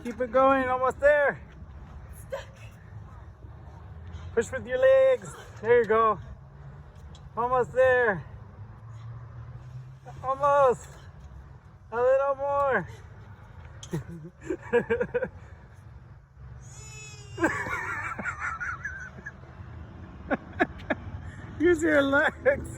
Keep it going, almost there. Push with your legs. There you go. Almost there. Almost. A little more. Use your legs.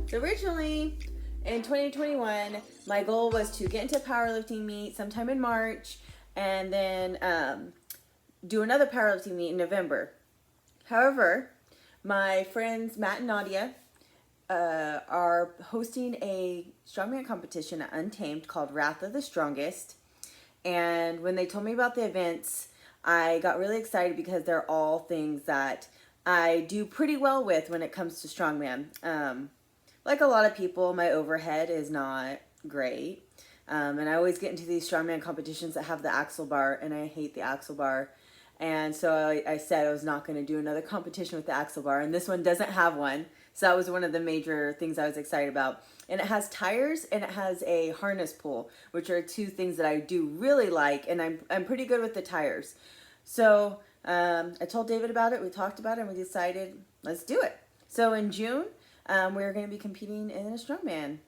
So originally, in 2021, my goal was to get into a powerlifting meet sometime in March, and then do another powerlifting meet in November. However, my friends Matt and Nadia are hosting a strongman competition at Untamed called Wrath of the Strongest. And when they told me about the events, I got really excited because they're all things that I do pretty well with when it comes to strongman. Like a lot of people, my overhead is not great. And I always get into these strongman competitions that have the axle bar, and I hate the axle bar. And so I said I was not going to do another competition with the axle bar, and this one doesn't have one. So that was one of the major things I was excited about. And it has tires and it has a harness pull, which are two things that I do really like, and I'm pretty good with the tires. So I told David about it, we talked about it, and we decided, let's do it. So in June, we're going to be competing in a strongman.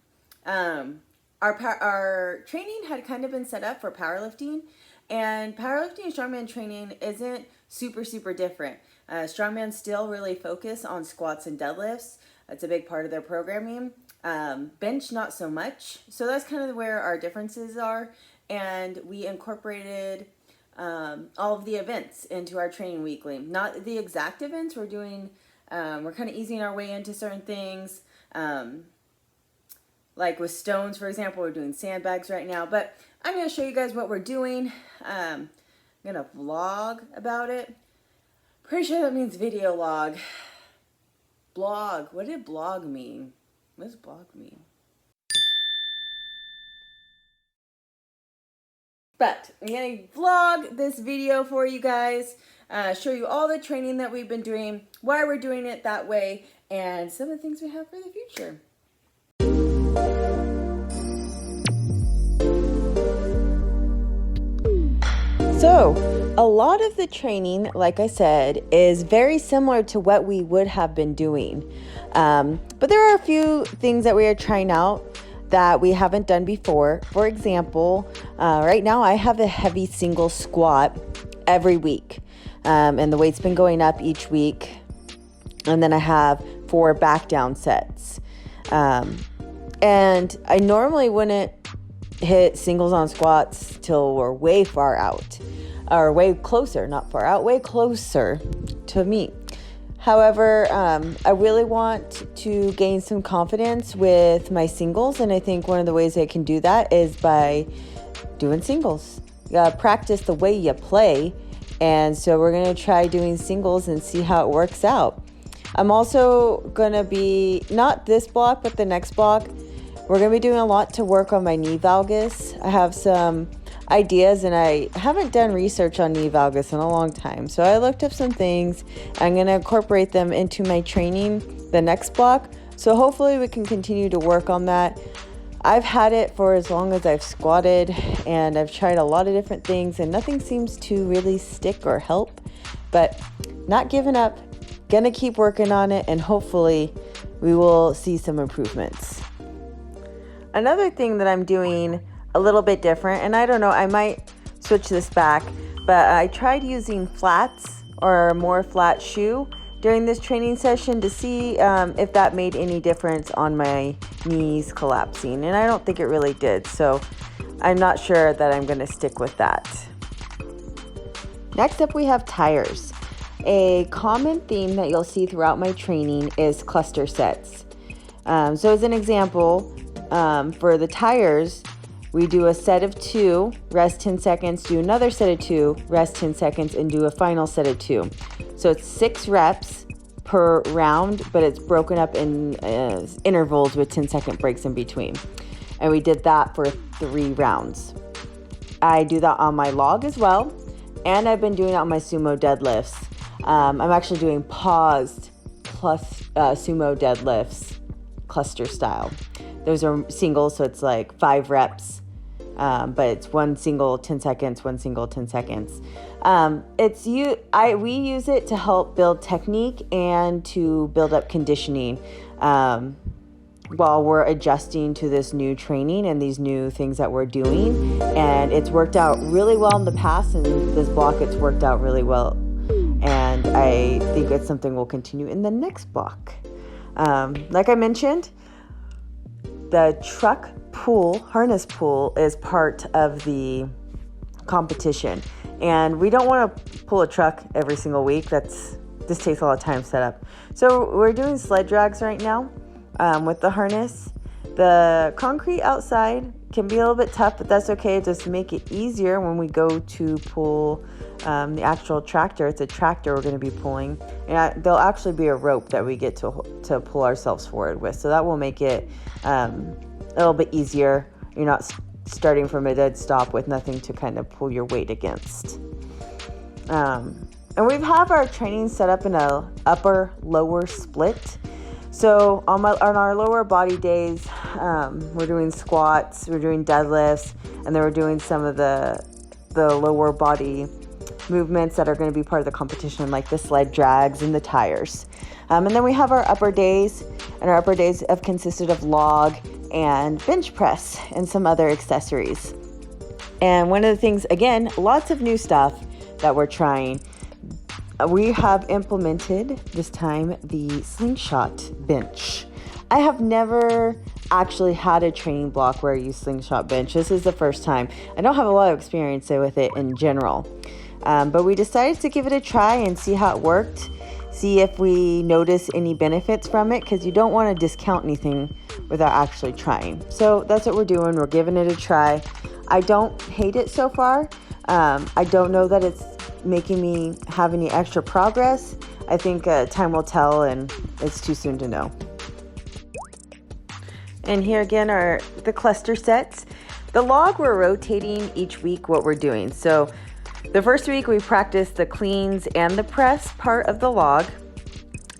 Our training had kind of been set up for powerlifting, and powerlifting and strongman training isn't super different. Strongman still really focus on squats and deadlifts. That's a big part of their programming. Bench, not so much. So that's kind of where our differences are. And we incorporated all of the events into our training weekly. Not the exact events. We're doing, we're kind of easing our way into certain things. Like with stones, for example, we're doing sandbags right now. But I'm going to show you guys what we're doing. I'm going to vlog about it. Pretty sure that means video log. Blog. What did blog mean? What does blog mean? But I'm going to vlog this video for you guys. Show you all the training that we've been doing, why we're doing it that way, and some of the things we have for the future. So, a lot of the training, like I said, is very similar to what we would have been doing. But there are a few things that we are trying out that we haven't done before. For example, right now I have a heavy single squat every week. And the weight's been going up each week. And then I have 4 back down sets. And I normally wouldn't hit singles on squats till we're way far out, or way closer, not far out, way closer to meet. However, I really want to gain some confidence with my singles, and I think one of the ways I can do that is by doing singles. You gotta practice the way you play, and so we're gonna try doing singles and see how it works out. I'm also gonna be, not this block, but the next block, we're going to be doing a lot to work on my knee valgus. I have some ideas, and I haven't done research on knee valgus in a long time. So I looked up some things. I'm going to incorporate them into my training the next block. So hopefully we can continue to work on that. I've had it for as long as I've squatted, and I've tried a lot of different things, and nothing seems to really stick or help. But not giving up, going to keep working on it, and hopefully we will see some improvements. Another thing that I'm doing a little bit different, and I don't know, I might switch this back, but I tried using flats or a more flat shoe during this training session to see if that made any difference on my knees collapsing, and I don't think it really did, so I'm not sure that I'm going to stick with that. Next up, we have tires. A common theme that you'll see throughout my training is cluster sets. So as an example, for the tires, we do a set of 2, rest 10 seconds, do another set of 2, rest 10 seconds, and do a final set of 2. So it's 6 reps per round, but it's broken up in intervals with 10-second breaks in between. And we did that for 3 rounds. I do that on my log as well. And I've been doing it on my sumo deadlifts. I'm actually doing paused plus sumo deadlifts cluster style. Those are singles, so it's like 5 reps. But it's one single 10 seconds, one single 10 seconds. We use it to help build technique and to build up conditioning while we're adjusting to this new training and these new things that we're doing. And it's worked out really well in the past, and this block, it's worked out really well. And I think it's something we'll continue in the next block. Like I mentioned, the truck pull, harness pull, is part of the competition. And we don't want to pull a truck every single week. This takes a lot of time to set up. So we're doing sled drags right now with the harness. The concrete outside can be a little bit tough, but that's okay. Just to make it easier when we go to pull the actual tractor. It's a tractor we're going to be pulling. And there'll actually be a rope that we get to pull ourselves forward with. So that will make it a little bit easier. You're not starting from a dead stop with nothing to kind of pull your weight against. And we have our training set up in a upper lower split. So on our lower body days, we're doing squats, we're doing deadlifts, and then we're doing some of the lower body movements that are going to be part of the competition, like the sled drags and the tires. And then we have our upper days, and our upper days have consisted of log and bench press and some other accessories. And one of the things, again, lots of new stuff that we're trying. We have implemented this time the slingshot bench. I have never actually had a training block where I use slingshot bench. This is the first time. I don't have a lot of experience with it in general. But we decided to give it a try and see how it worked. See if we notice any benefits from it, because you don't want to discount anything without actually trying. So that's what we're doing. We're giving it a try. I don't hate it so far. I don't know that it's making me have any extra progress. I think time will tell, and it's too soon to know. And here again are the cluster sets. The log, we're rotating each week what we're doing. So the first week we practice the cleans and the press part of the log,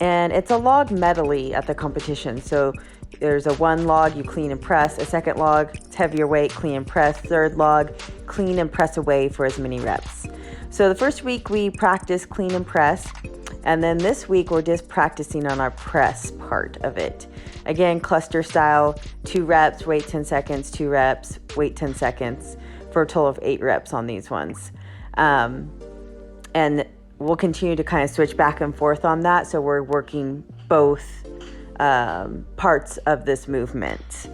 and it's a log medley at the competition. So there's a 1 log you clean and press, a second log, it's heavier weight, clean and press, third log, clean and press away for as many reps. So the first week we practice clean and press, and then this week we're just practicing on our press part of it. Again, cluster style, 2 reps, wait 10 seconds, 2 reps, wait 10 seconds, for a total of 8 reps on these ones. And we'll continue to kind of switch back and forth on that. So we're working both parts of this movement.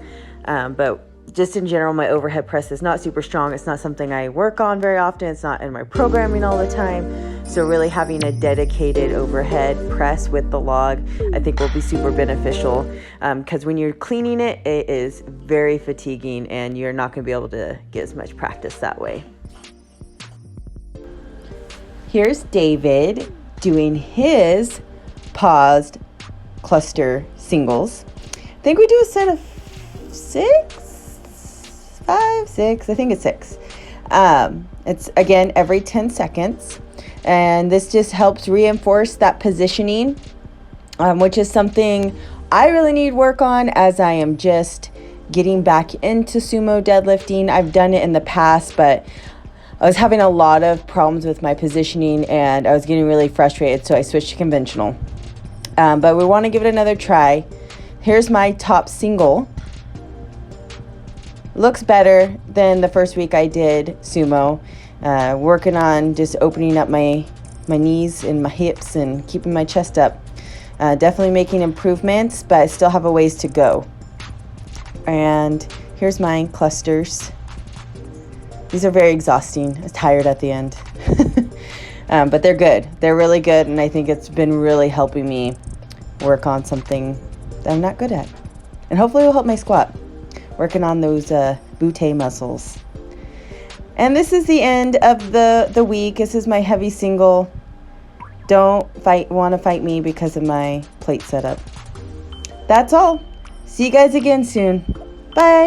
But just in general, my overhead press is not super strong. It's not something I work on very often. It's not in my programming all the time. So really having a dedicated overhead press with the log, I think will be super beneficial. Because when you're cleaning it, it is very fatiguing, and you're not going to be able to get as much practice that way. Here's David doing his paused cluster singles. I think we do a set of 5, 6, I think it's 6. It's again every 10 seconds. And this just helps reinforce that positioning, which is something I really need work on as I am just getting back into sumo deadlifting. I've done it in the past, but I was having a lot of problems with my positioning, and I was getting really frustrated, so I switched to conventional. But we want to give it another try. Here's my top single. Looks better than the first week I did sumo. Working on just opening up my knees and my hips and keeping my chest up. Definitely making improvements, but I still have a ways to go. And here's my clusters. These are very exhausting. I'm tired at the end. But they're good. They're really good, and I think it's been really helping me work on something that I'm not good at. And hopefully it will help my squat. Working on those butte muscles. And this is the end of the week. This is my heavy single. Don't want to fight me because of my plate setup. That's all. See you guys again soon. Bye.